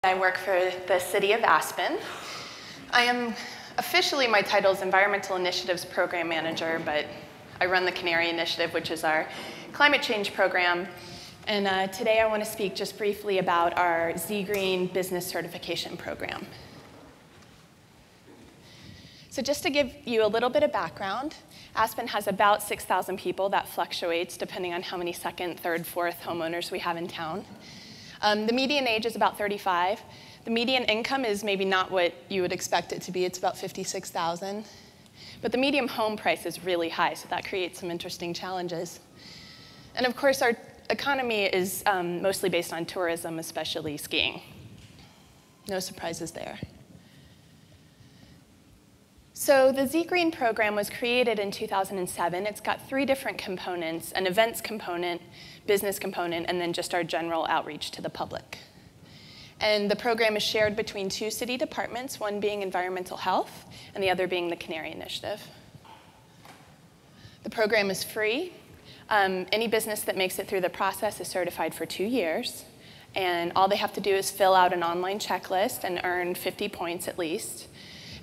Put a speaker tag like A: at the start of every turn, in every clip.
A: I work for the City of Aspen. I am officially, my title is Environmental Initiatives Program Manager, but I run the Canary Initiative, which is our climate change program. And today I want to speak just briefly about our ZGreen Business Certification Program. So just to give you a little bit of background, Aspen has about 6,000 people. That fluctuates depending on how many second, third, fourth homeowners we have in town. The median age is about 35. The median income is maybe not what you would expect it to be. It's about $56,000. But the median home price is really high, so that creates some interesting challenges. And of course, our economy is mostly based on tourism, especially skiing. No surprises there. So the ZGreen program was created in 2007. It's got 3 different components: an events component, business component, and then just our general outreach to the public. And the program is shared between 2 city departments, one being environmental health and the other being the Canary Initiative. The program is free. Any business that makes it through the process is certified for 2 years. And all they have to do is fill out an online checklist and earn 50 points at least.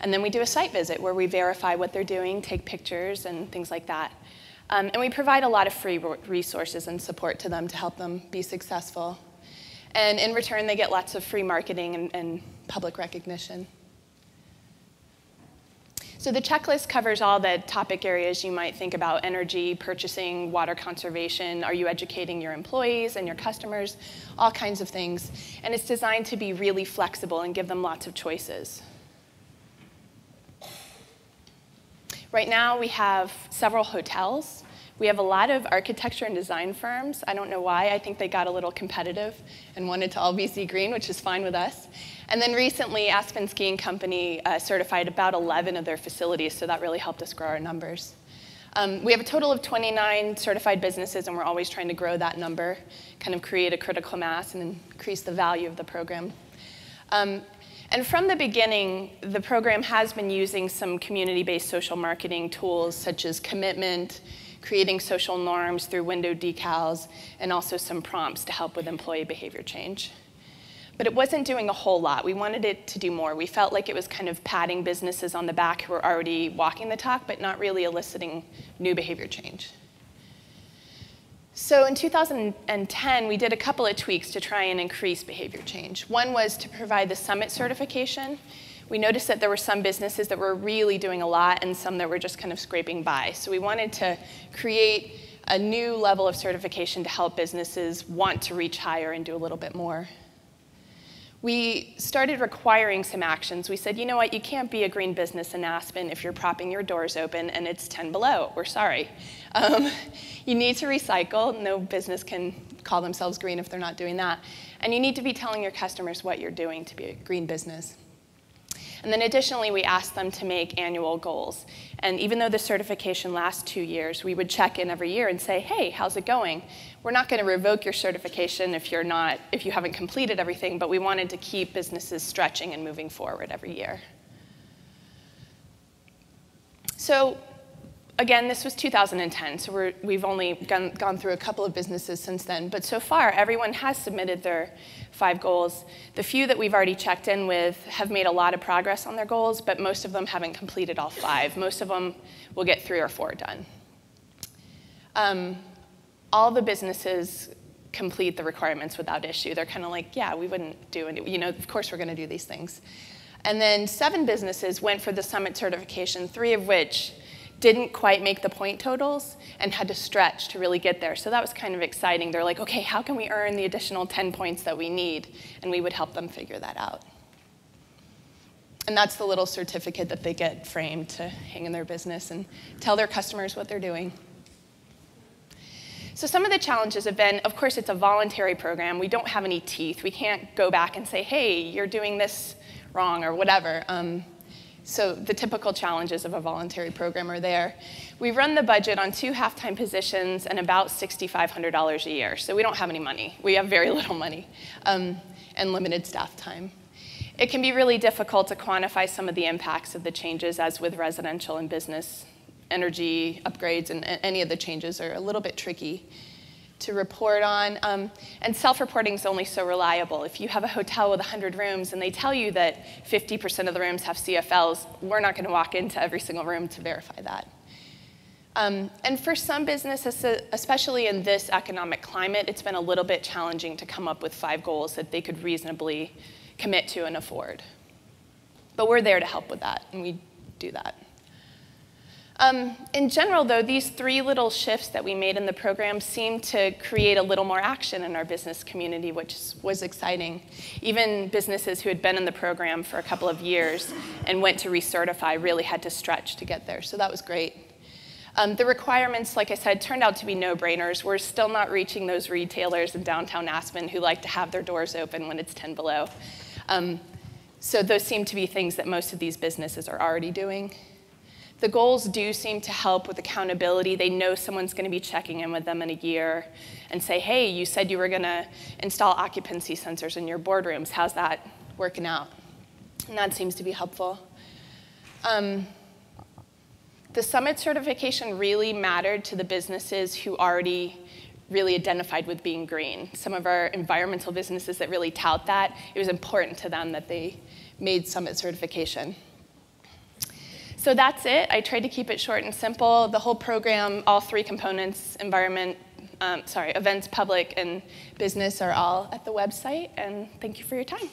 A: And then we do a site visit where we verify what they're doing, take pictures, and things like that. And we provide a lot of free resources and support to them to help them be successful. And in return, they get lots of free marketing and public recognition. So the checklist covers all the topic areas you might think about: energy, purchasing, water conservation. Are you educating your employees and your customers? All kinds of things. And it's designed to be really flexible and give them lots of choices. Right now, we have several hotels. We have a lot of architecture and design firms. I don't know why. I think they got a little competitive and wanted to all be ZGreen, which is fine with us. And then recently, Aspen Skiing Company certified about 11 of their facilities, so that really helped us grow our numbers. We have a total of 29 certified businesses, and we're always trying to grow that number, kind of create a critical mass and increase the value of the program. And from the beginning, the program has been using some community-based social marketing tools, such as commitment, creating social norms through window decals, and also some prompts to help with employee behavior change. But it wasn't doing a whole lot. We wanted it to do more. We felt like it was kind of patting businesses on the back who were already walking the talk, but not really eliciting new behavior change. So in 2010, we did a couple of tweaks to try and increase behavior change. One was to provide the summit certification. We noticed that there were some businesses that were really doing a lot and some that were just kind of scraping by. So we wanted to create a new level of certification to help businesses want to reach higher and do a little bit more. We started requiring some actions. We said, you know what, you can't be a green business in Aspen if you're propping your doors open and it's 10 below. We're sorry. You need to recycle. No business can call themselves green if they're not doing that. And you need to be telling your customers what you're doing to be a green business. And then additionally, we asked them to make annual goals. And even though the certification lasts 2 years, we would check in every year and say, hey, how's it going? We're not going to revoke your certification if you haven't completed everything, but we wanted to keep businesses stretching and moving forward every year. So again, this was 2010, so we've only gone through a couple of businesses since then. But so far, everyone has submitted their 5 goals. The few that we've already checked in with have made a lot of progress on their goals, but most of them haven't completed all 5. Most of them will get 3 or 4 done. All the businesses complete the requirements without issue. They're kind of like, yeah, we wouldn't do it. You know, of course we're going to do these things. And then 7 businesses went for the summit certification, 3 of which didn't quite make the point totals and had to stretch to really get there. So that was kind of exciting. They're like, okay, how can we earn the additional 10 points that we need? And we would help them figure that out. And that's the little certificate that they get framed to hang in their business and tell their customers what they're doing. So some of the challenges have been, of course, it's a voluntary program. We don't have any teeth. We can't go back and say, hey, you're doing this wrong or whatever. So the typical challenges of a voluntary program are there. We run the budget on 2 half-time positions and about $6,500 a year. So we don't have any money. We have very little money and limited staff time. It can be really difficult to quantify some of the impacts of the changes, as with residential and business energy upgrades, and any of the changes are a little bit tricky to report on. And self-reporting is only so reliable. If you have a hotel with 100 rooms and they tell you that 50% of the rooms have CFLs, we're not going to walk into every single room to verify that. And for some businesses, especially in this economic climate, it's been a little bit challenging to come up with 5 goals that they could reasonably commit to and afford. But we're there to help with that, and we do that. In general, though, these 3 little shifts that we made in the program seem to create a little more action in our business community, which was exciting. Even businesses who had been in the program for a couple of years and went to recertify really had to stretch to get there, so that was great. The requirements, like I said, turned out to be no-brainers. We're still not reaching those retailers in downtown Aspen who like to have their doors open when it's 10 below. So those seem to be things that most of these businesses are already doing. The goals do seem to help with accountability. They know someone's going to be checking in with them in a year and say, hey, you said you were going to install occupancy sensors in your boardrooms. How's that working out? And that seems to be helpful. The summit certification really mattered to the businesses who already really identified with being green. Some of our environmental businesses that really tout that, it was important to them that they made summit certification. So that's it. I tried to keep it short and simple. The whole program, all 3 components, events, public, and business are all at the website. And thank you for your time.